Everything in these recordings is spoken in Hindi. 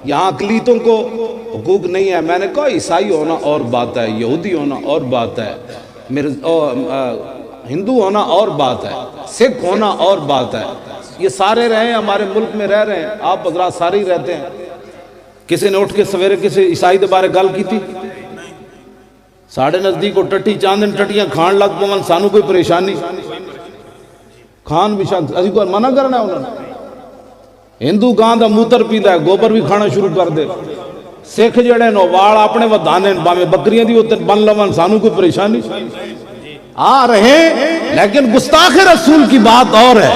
यहाँ अकलीतों को हुकूक नहीं है। मैंने कहा ईसाई होना और बात है, यहूदी होना और बात है, मेरे हिंदू होना और बात है, सिख होना और बात है। ये सारे रहे हमारे मुल्क में रह रहे हैं, आप हजरात सारे ही रहते हैं। किसी ने उठ के सवेरे किसी ईसाई के बारे गल की थी? साढ़े नजदीक को टट्टी चांदन टट्टियां खान लग पवन, सानू कोई परेशानी खान भी शांत अभी को मना करना है उन्होंने। हिंदू गां का मूत्र पींदा है, गोबर भी खाना शुरू कर दे। सिख जड़े नो वाल अपने वधाने भावें बकरियां दी उत्ते बन लवन, सानू कोई परेशानी आ रहे, लेकिन गुस्ताख रसूल की बात और है।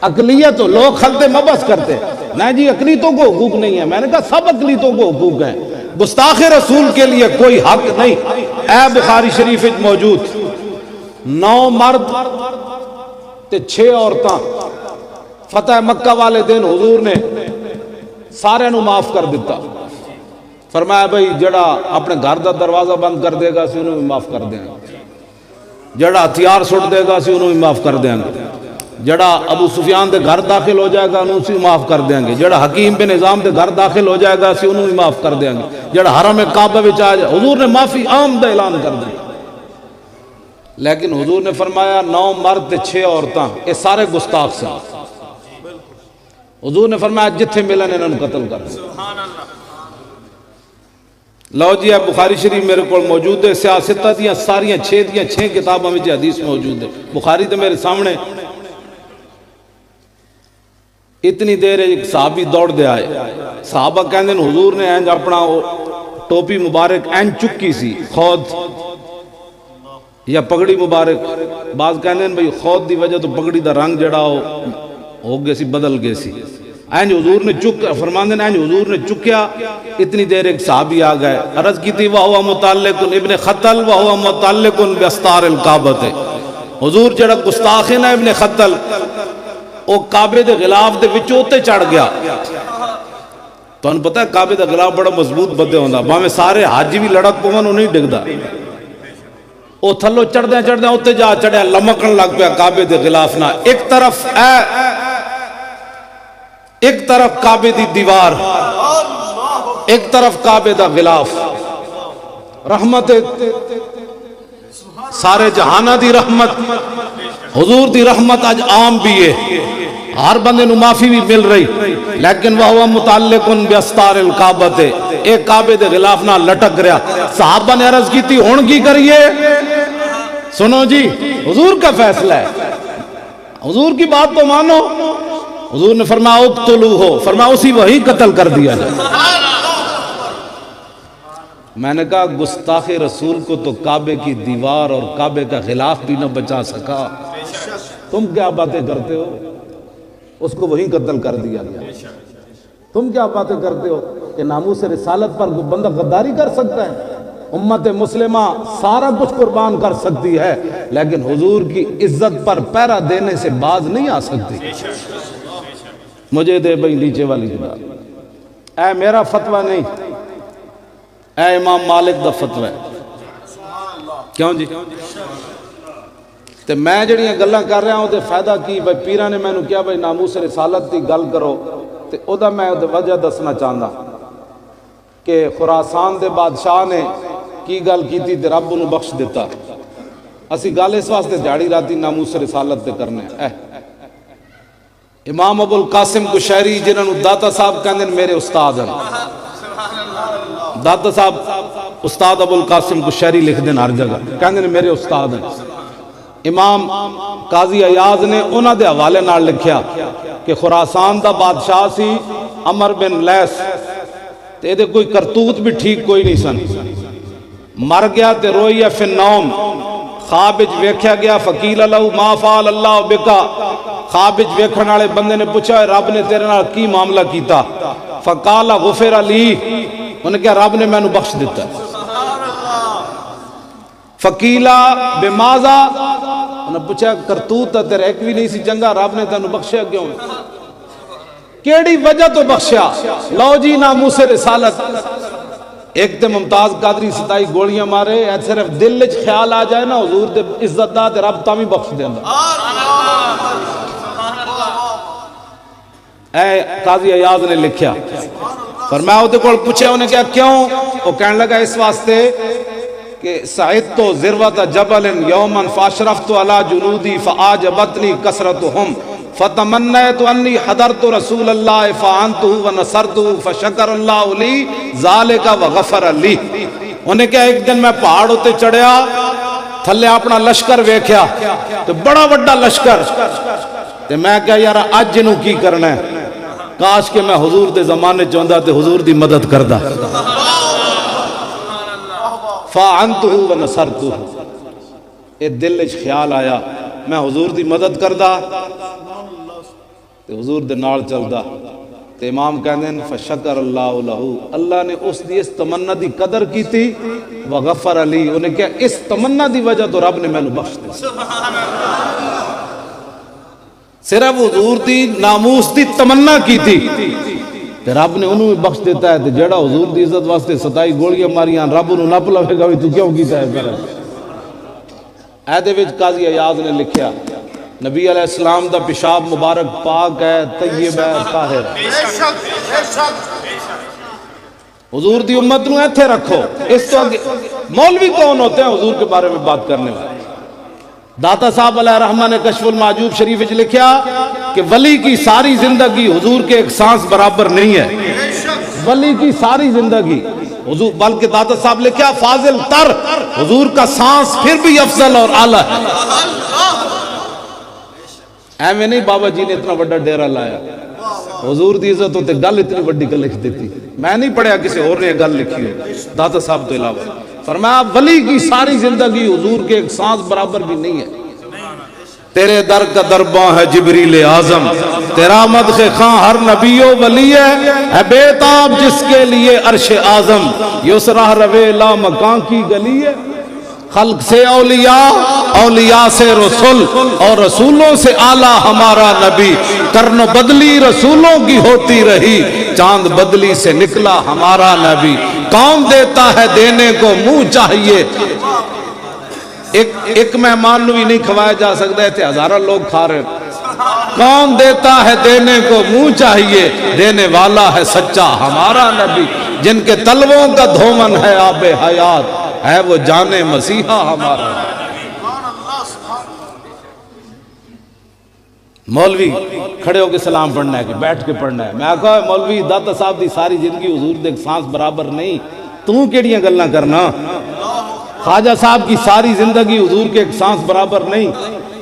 अकलियत तो लोग खलते मबस करते ना जी, अकलीतों को हुकूक नहीं है। मैंने कहा सब अकलीतों को हुकूक है, गुस्ताख रसूल के लिए कोई हक नहीं। ए बुखारी शरीफ में मौजूद 9 मर्द ते 6 औरतां फतेह मक्का वाले दिन हुजूर ने सारे नू माफ कर दिता। फरमाया भाई जड़ा अपने घर का दरवाजा बंद कर देगा सी उन्होंने भी माफ कर देंगे, जड़ा हथियार सुट देगा सी उन्होंने भी माफ कर देंगे, जड़ा अबू सुफियान के घर दाखिल हो जाएगा उन्होंने भी माफ कर देंगे, जड़ा हकीम बिन निजाम के घर दाखिल हो जाएगा सी उन्होंने भी माफ कर देंगे, जड़ा हरम काबा विच आ जाए। हुजूर ने माफी आम का ऐलान कर दिया। लेकिन हुजूर ने फरमाया 9 मर्द ते 6 औरतां ये सारे गुस्ताख सन। हुजूर ने फरमाया जिथे मिलन इन्होंने कत्ल कर। लो जी है बुखारी शरीफ मेरे को मौजूद है, सियासत दियां सारियां 6 किताबों में हदीस मौजूद है। बुखारी तो मेरे सामने। इतनी देर एक साहबी दौड़ दे आए, साहबा कहते हुजूर ने इंज अपना टोपी मुबारक इंज चुकी सी, खौद या पगड़ी मुबारक, बाज कहते भाई खौद की वजह तो पगड़ी का रंग जड़ा हो गया सी, बदल गए सी। इंज हुजूर ने चुक फरमांदे ने इंज हुजूर ने चुकया। इतनी देर एक साहबी आ गए, अर्ज की थी वह मुतल्लिकुन इब्ने खतल वह मुतल्लिकुन बिअस्तारिल काबत। हुजूर जड़ा गुस्ताख है ना इब्ने खतल, वो काबे के गिलाफ के विचों उत्ते चढ़ गया। तुहानू पता है काबे का गिलाफ बड़ा मजबूत बदे होंदा, भावें सारे हाजी भी लड़क पवन वो नहीं डिगदा। वो थल्लों चढ़दे चढ़दे उत्ते जा चढ़िया, लमकन लग पिया काबे के गिलाफ ना। एक तरफ काबे की दीवार, एक तरफ काबे का गिलाफ। रहमत सारे जहाना दी रहमत, हुजूर दी रहमत आज आम भी है, हर बंदे नू माफी भी मिल रही। लेकिन वह मुतल्लिकुन बिअस्तारिल काबत, एक काबे के गिलाफ ना लटक रहा। साहबा ने अर्ज की थी हुण की करिए? सुनो जी, हुजूर का फैसला है, हुजूर की बात तो मानो। हुजूर ने फरमाया उक्तुलू हो, फरमाया उसी वही कत्ल कर दिया जाए। मैंने कहा गुस्ताखे रसूल को तो काबे की दीवार और काबे का खिलाफ भी न बचा सका, तुम क्या बातें करते हो? उसको वही कत्ल कर दिया गया। तुम क्या बातें करते हो कि नामूस रिसालत पर बंदा गद्दारी कर सकता है? उम्मत मुस्लिमा सारा कुछ कुर्बान कर सकती है, लेकिन हुजूर की इज्जत पर पहरा देने से बाज नहीं आ सकती। मुझे दे भाई नीचे वाली किताब। ऐ मेरा फतवा नहीं, ऐ इमाम मालिक दा फतवा है। क्यों जी? तो मैं जड़ियां गल्लां कर रहा हूं, फायदा की? भाई पीरा ने मैनू कहा भाई नामूस रिसालत की गल करो, तो ओदा मैं वजह दसना चाहता कि खुरासान दे बादशाह ने की गल की थी ते रब नूं बख्श दिता। असी गल इस वास्ते झाड़ी राती नामूस रिसालत ते करने। इमाम अबुल कासिम कुशैरी जिन्होंने दाता साहब कहते मेरे उस्ताद हैं, दाता साहब उस्ताद अबुल कासिम कुशैरी लिख दें हर जगह, कहते मेरे उस्ताद हैं। इमाम काजी अयाज ने उन्होंने हवाले नाल लिखा कि खुरासान का बादशाह सी अमर बिन लैस, ते इहदे कोई करतूत भी ठीक कोई नहीं सन। मर गया ते रोईया फिन नौम, ख्वाब विच वेख्या गया। फकील लहू मा फाल अल्लाह बिका, ख्वाब विच वेखण वाले बंदे ने पूछा रब ने तेरे नाल की मामला कीता? फकाला गुफिर अली, उन्हें कहा रब ने मैनू बख्श दिता। फकीला बेमाजा, उन्हें पूछा करतूत तेरे एक भी नहीं सी चंगा, रब ने तेनू बख्शिया क्यों? केड़ी वजह तो बख्शिया? लो जी नामूस रिसालत। एक तो मुमताज कादरी 27 गोलियां मारे, सिर्फ दिल च ख्याल आ जाए ना हुजूर दे इज्जत दा, ते रब तां भी बख्श देंदा। ए काजी अयाज ने लिखा, फरमाया ਉਹਦੇ ਕੋਲ ਪੁੱਛਿਆ, ਉਹਨੇ ਕਿਹਾ ਕਿਉਂ? ਉਹ ਕਹਿਣ ਲੱਗਾ ਇਸ ਵਾਸਤੇ कि सइदतु ज़िरवत जबलिन यौमन फ़अशरफ़तु अला जुनूदी फ़अअजबतनी कसरतुहुम फ़तमन्नयतु अन्नी हदरतु रसूलल्लाह फ़अनतुहु व नसरतुहु फ़शकरल्लाहु ली ज़ालिका व गफ़र ली। उन्हें क्या, एक दिन मैं पहाड़ उत्ते चढ़िया, थल्ले अपना लश्कर वेख्या तो बड़ा वड्डा लश्कर, ते मैं क्या यार अज इनू की करना है, काश के मैं हुजूर दे ज़माने च होंदा ते हुजूर दी मदद करदा। फ़अनतुहु व नसरतुहु, ये दिल च ख्याल आया मैं हुजूर दी मदद करदा ते हुजूर दे नाल चलदा। ते इमाम कहंदे ने फ़शकरल्लाहु लहू, अल्लाह ने उस दी इस तमन्ना दी कदर की थी, व गफ़र अली, उन्हें क्या इस तमन्ना दी वजह तो रब ने मैनू बख्श दी। सिर्फ हुजूर दी नामूस दी तमन्ना की थी ते रब ने उन्होंने भी बख्श देता है। तो जेड़ा हुजूर दी इज्जत वास्ते 27 गोलियां मारियां, रब उन्होंने नप लवेगा भी तू क्यों कीता है कर। ऐदे विच काजी अयाज ने लिखा, नबी अलैहिस्सलाम दा पेशाब मुबारक पाक है, तय्यब है, ताहिर। हुजूर दी उम्मत नूं इत्थे रखो। इस तो आगे मौलवी कौन होते हैं हुजूर के बारे में बात करने वाले? दाता साहब अलैहि रहमा ने कश्फुल माजूब शरीफ में लिखा कि वली की सारी जिंदगी हुजूर के एक सांस बराबर नहीं है। वली की सारी जिंदगी हुजूर, बल्कि दाता साहब लिखा फाजिल तर, हुजूर का सांस फिर भी अफजल और आला है। एवं नहीं बाबा जी ने इतना बड़ा डेरा लाया, हुजूर दी इज्जत होते गल इतनी बड़ी गल लिख देती। मैं नहीं पढ़िया किसी और ने गल लिखी हो दाता साहब तो इलावा। फरमाया वली की सारी जिंदगी हुजूर के एक सांस बराबर भी नहीं है। तेरे दर का दरबा है जिब्रील आजम, तेरा मदखे खां हर नबियो वली है बेताब जिसके लिए अर्श आजम, युसरा रवे ला मकान की गली है। खल्क से औलिया, औलिया से रसूल, और रसूलों से आला हमारा नबी। कर्न बदली रसूलों की होती रही, चांद बदली से निकला हमारा नबी। कौन देता है देने को मुंह चाहिए, एक मेहमान भी नहीं खवाया जा सकता, इतने हजारों लोग खा रहे। कौन देता है देने को मुंह चाहिए, देने वाला है सच्चा हमारा नबी। जिनके तलवों का धोमन है आबे हयात, है वो जाने मसीहा हमारा। मौलवी खड़े होकर सलाम पढ़ना है कि बैठ के पढ़ना है? मैं कहा मौलवी दाता साहब की सारी जिंदगी हुजूर दे सांस बराबर नहीं, तू केड़ियां गल्लां करना। ख्वाजा साहब की सारी जिंदगी हुजूर के एक सांस बराबर नहीं,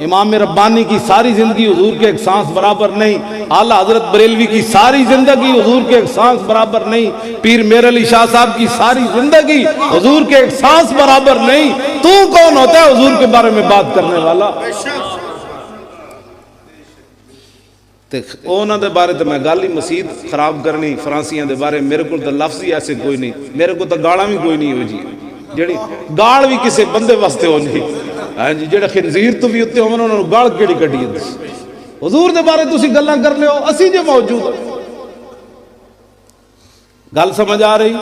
इमाम रब्बानी की सारी जिंदगी हुजूर के एक सांस बराबर नहीं, आला हजरत बरेलवी की सारी जिंदगी हुजूर के एक सांस बराबर नहीं, पीर मेर अली शाह साहब की सारी जिंदगी हुजूर के एक सांस बराबर नहीं। तू कौन होता है हुजूर के बारे में बात करने वाला? उन्होंने दे बारे तो मैं गल ही मसीद खराब करनी, फ्रांसियां दे बारे मेरे को तो लफ्ज ही ऐसे कोई नहीं, मेरे को तो गाला भी कोई नहीं हो जी, जी गाल भी किसी बंदे वास्ते हो नहीं। हाँ जी, जो खिंजीर तो भी उत्ते उन्होंने गाल केड़ी कढ़ी है। हुजूर दे बारे तुसी गल्लां कर लियो, असी जो मौजूद। गल समझ आ रही?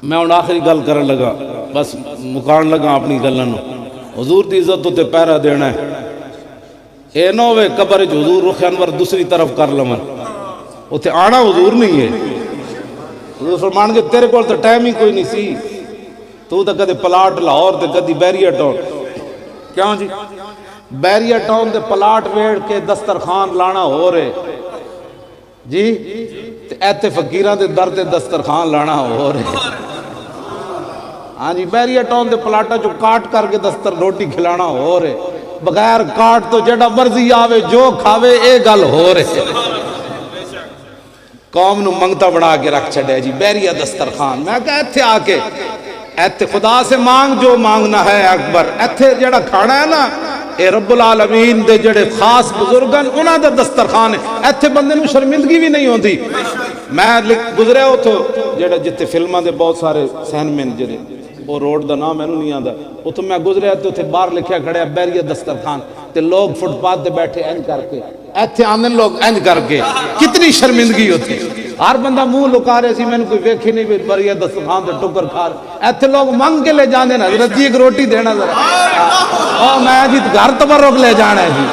मैं हुण आखिरी गल करन लगा, बस मुकान लगा अपनी गल्लां नूं। हुजूर दी इज्जत उत्ते पहरा देना है। ये ना होवे कबर हुजूर रुख अनवर दूसरी तरफ कर लवन, उत्थे आना हुजूर नहीं है। हुजूर फरमान के तेरे कोल तो टाइम ही कोई नहीं सी, तू तो कदे प्लाट लाहौर ते कदी बैरिया टाउन। क्यों जी? बैरिया टाउन ते प्लाट वेड़ के दस्तरखान लाना हो रहे जी, इत्थे फकीरां दे दर ते दस्तरखान लाना हो रहे। हाँ जी, बैरिया टाउन के प्लाटा चो काट करके दस्तर रोटी खिलाना हो रहे, बगैर काट तो जेड़ा मर्जी आवे जो खावे, ये गल हो रहे। कौम नू मंगता बना के रख छड़िया जी, बैरिया दस्तरखान। मैं कहा इत्थे आके इत्थे खुदा से मांग जो मांगना है अकबर। इत्थे जेड़ा खाना है ना, ये रब्बुल आलमीन दे जेड़े खास बुजुर्ग हैं उन्हां दा दस्तरखान है। इत्थे बंदे नू शर्मिंदगी भी नहीं होती। मैं गुजरिया उतो जेड़ा जिथे फिल्मां दे बहुत सारे सहनमैन जेड़े, वो रोड का नाम मैनू नहीं आता, उतो मैं गुजरिया तो उत्थे बाहर लिखा खड़िया बैरिया दस्तरखान, ते लोग फुटपाथ पे बैठे इंज करके, इत्थे आंदे लोग इंज करके। कितनी शर्मिंदगी होती। हर बंदा मुंह लुका रहे सी, मैंने कोई वेखे नहीं भी बैरिया दस्तरखान ते टुकर खा रहे। इत्थे लोग मंग के ले जाते हैं, हजरत जी एक रोटी देना जरा, मैं जी घर तबरुक ले जाना है जी।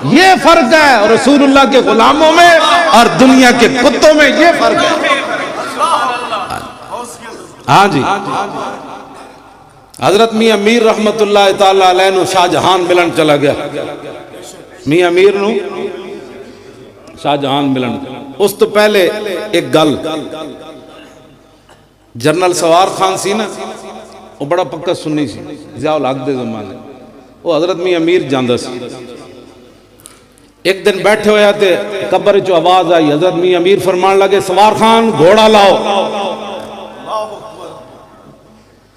ये फर्क है, और रसूलुल्लाह के गुलामों में और दुनिया के कुत्तों में ये फर्क है। हाँ जी, हजरत मियां मीर रहमतुल्लाह ताला अलैह नु शाहजहान मिलन चला गया। मियां मीर नु शाहजहान मिलन, उस तो पहले एक गल, जनरल सवार खान सी ना, वो बड़ा पक्का सुन्नी सी, ज़ियाउल हक दे ज़माने, वो हजरत मियां मीर जांदा सी। एक दिन बैठे होया थे, कब्र चो आवाज आई, हजरत मियां मीर फरमान लगे सवार खान घोड़ा लाओ।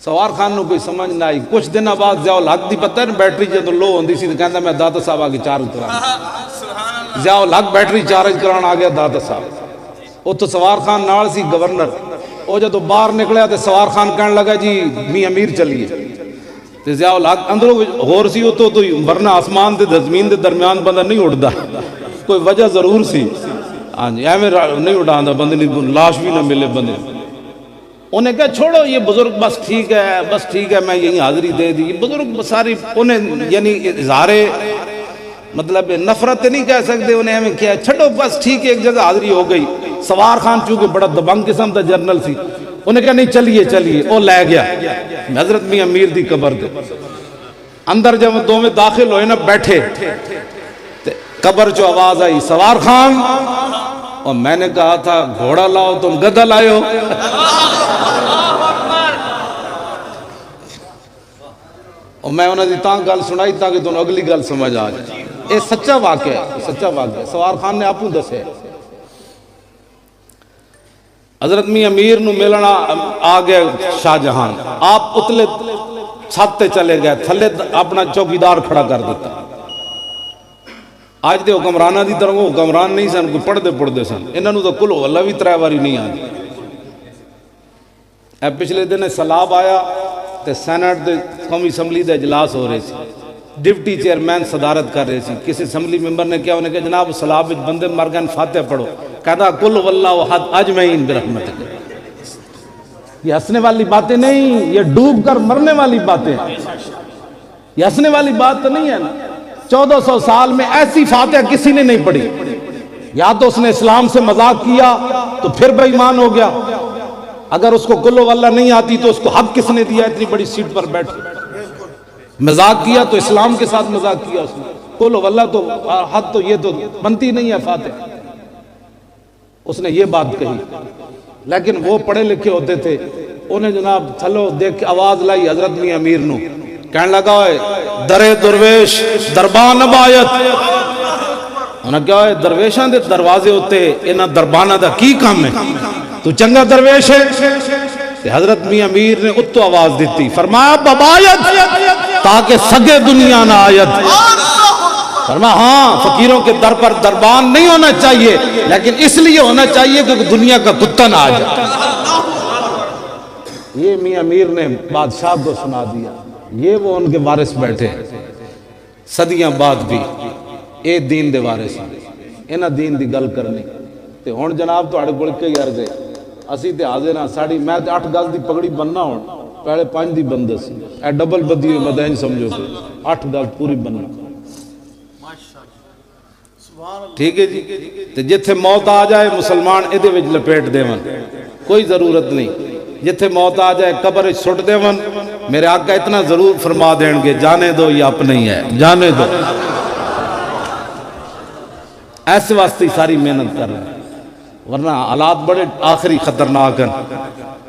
सवार खान को कोई समझ ना आई। कुछ दिन बाद ज़ियाउल हक दी पता है बैटरी जो लो होंदी सी, कहता मैं दाता साहब आगे चार्ज करा। ज़ियाउल हक बैटरी चार्ज कराने आ गया दाता साहब, उतो सवार खान नाल सी गवर्नर। वो जो बाहर निकलिया तो सवार खान कहने लगा जी मियां मीर चलिए, तो ज़ियाउल हक अंदरों होर सी, तो वरना आसमान के जमीन के दरम्यान बंदा नहीं उड़ता, कोई वजह जरूर सी। हाँ जी, एवं नहीं उड़ाता बंदे नहीं, लाश भी ना मिले बंदे। उन्हें कहा छोड़ो ये बुजुर्ग, बस ठीक है, बस ठीक है, मैं यही हाजिरी दे दी। बुजुर्ग सारी उन्हें यानी इज़हारे मतलब नफरत नहीं कह सकते, उन्हें एवं किया छो बस ठीक है, एक जगह हाजिरी हो गई। सवार खान चूंकि बड़ा दबंग किस्म का जनरल सी, उन्हें कहा नहीं चलिए चलिए, वो लै गया हजरत मियां मीर दी कबर दे अंदर। जब दोवें दाखिल होए ना बैठे, कबर चो आवाज आई सवार खान, और मैंने कहा था घोड़ा लाओ, तुम गधा लाए हो। और मैं उन्होंने तां गल सुनाई ताकि तुम अगली गल समझ आ जाए। ये सच्चा वाकया है, सच्चा वाकया। सवार खान ने आपू दसे, हजरत मियां मीर नु मिलना आ गया शाहजहान, आप उतले छत ते चले गए, थले अपना चौकीदार खड़ा कर दिता। आज के हुक्मराना की तरह हुक्मरान नहीं सन, कोई पढ़ते पुढ़ते सन, इन्होंने तो कुल हल्ला भी 3 बारी नहीं आती। पिछले दिन सलाब आया तो सैनट के कौमी असैम्बली का इजलास हो रहे थे, डिप्टी चेयरमैन सदारत कर रहे थे। किसी असैम्बली मैंबर ने क्या, उन्हें कहा जनाब सलाब में बंदे मर गए, फातिहा पढ़ो। कहता कुल वल्लाहु अहद अजमईन बिरहमतिह। ये हंसने वाली बातें नहीं, ये डूब कर मरने वाली बातें। ये हंसने वाली बात तो नहीं है ना। 1400 साल में ऐसी फातिहा किसी ने नहीं पढ़ी। या तो उसने इस्लाम से मजाक किया तो फिर बेईमान हो गया, अगर उसको कुल्लो वल्ला नहीं आती तो उसको हक किसने दिया इतनी बड़ी सीट पर बैठ। मजाक किया तो इस्लाम के साथ मजाक किया उसने, कुल्लो वल्ला तो हद तो ये तो बनती नहीं है फातिहा। उसने ये बात कही, लेकिन वो पढ़े लिखे होते थे। उन्हें जनाब थलो देख के आवाज लाई हजरत मियां मीर नु, कहने लगा दरे दरवेश दरबान अबायत। उन्हें क्या है दरवेशा के दरवाजे उत्ते इन्हां दरबाना दा की काम है, तू चंगा दरवेश है। हजरत मियां मीर ने उत्तो आवाज दी, फरमाया बबायत ताकि सगे दुनिया ना आयत। फरमाया हाँ, फकीरों के दर पर दरबान नहीं होना चाहिए, लेकिन इसलिए होना चाहिए क्योंकि दुनिया का कुत्ता ना आ जाए। ये मियां मीर ने बादशाह को सुना दिया, ये वो उनके वारिस बैठे सदियां बाद भी ये दीन दे वारिस, इन्हां दीन दी गल करनी। ते हुण जनाब तुहाडे कोल कई अर्ज है, असीं ते हाजिर हां। साडी मैं 8 गज दी पगड़ी बनना, हुण पहले 5 दी बंद सी, ए डबल बदी हुई मदैन समझो कि 8 गज पूरी बनना। ठीक है जी। ते जिथे मौत आ जाए मुसलमान इहदे विच लपेट देवन, कोई जरूरत नहीं। जिथे मौत आ जाए कब्र सुट देवन, मेरे आका इतना जरूर फरमा देंगे जाने दो ये अपने ही है, जाने दो। ऐसे वास्ते सारी मेहनत कर रहे हैं, वरना हालात बड़े आखिरी खतरनाक हैं।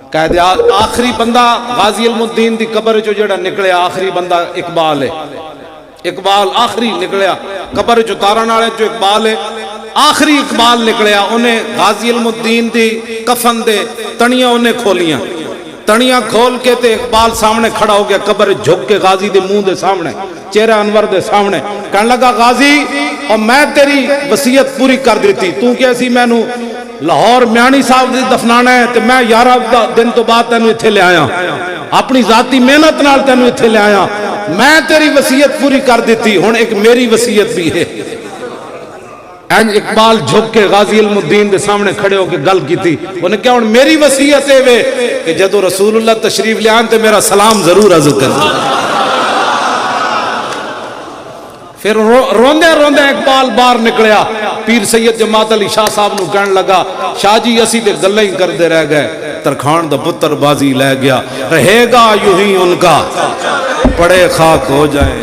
कहते आखिरी बंदा गाजी इल्मुद्दीन दी कब्र चो जेड़ा निकलिया, आखिरी बंदा इकबाल है। इकबाल आखिरी निकलिया कब्र चो, तारन वाले चो इकबाल है, आखिरी इकबाल निकलिया। उन्हें गाजी इल्मुद्दीन दी कफन दे तनियां उन्हें खोलियां, तनियां खोल के ते इकबाल सामने खड़ा हो गया, कब्र झुक के गाजी दे मुंह दे सामने, चेहरा अनवर दे सामने, कहने लगा गाजी और मैं तेरी वसीयत पूरी कर दी। तू क्या सी मैनू लाहौर म्याणी साहब दी दफनाना है, तो मैं 11 दिन तो बाद तेनू इत्थे ले आया, अपनी जाती मेहनत नाल तेनू इत्थे ले आया। मैं तेरी वसीयत पूरी कर दी, हुण एक मेरी वसीयत भी है। इकबाल झुक के गाजी इल्मुद्दीन के सामने खड़े होकर गल की थी। उन्हें क्या हुण मेरी वसीयत है वे कि जदों रसूलुल्लाह तशरीफ लियान ते मेरा सलाम जरूर अर्ज कर। फिर रोंदे रोंदे इकबाल बाहर निकलिया, पीर सैयद जमात अली शाह साहब नूं कहण लगा, शाह जी असी ते गल्लां ही करते रह गए, तरखान दा पुत्र बाजी लै गया, रहेगा यूं ही उनका, पड़े खाक हो जाए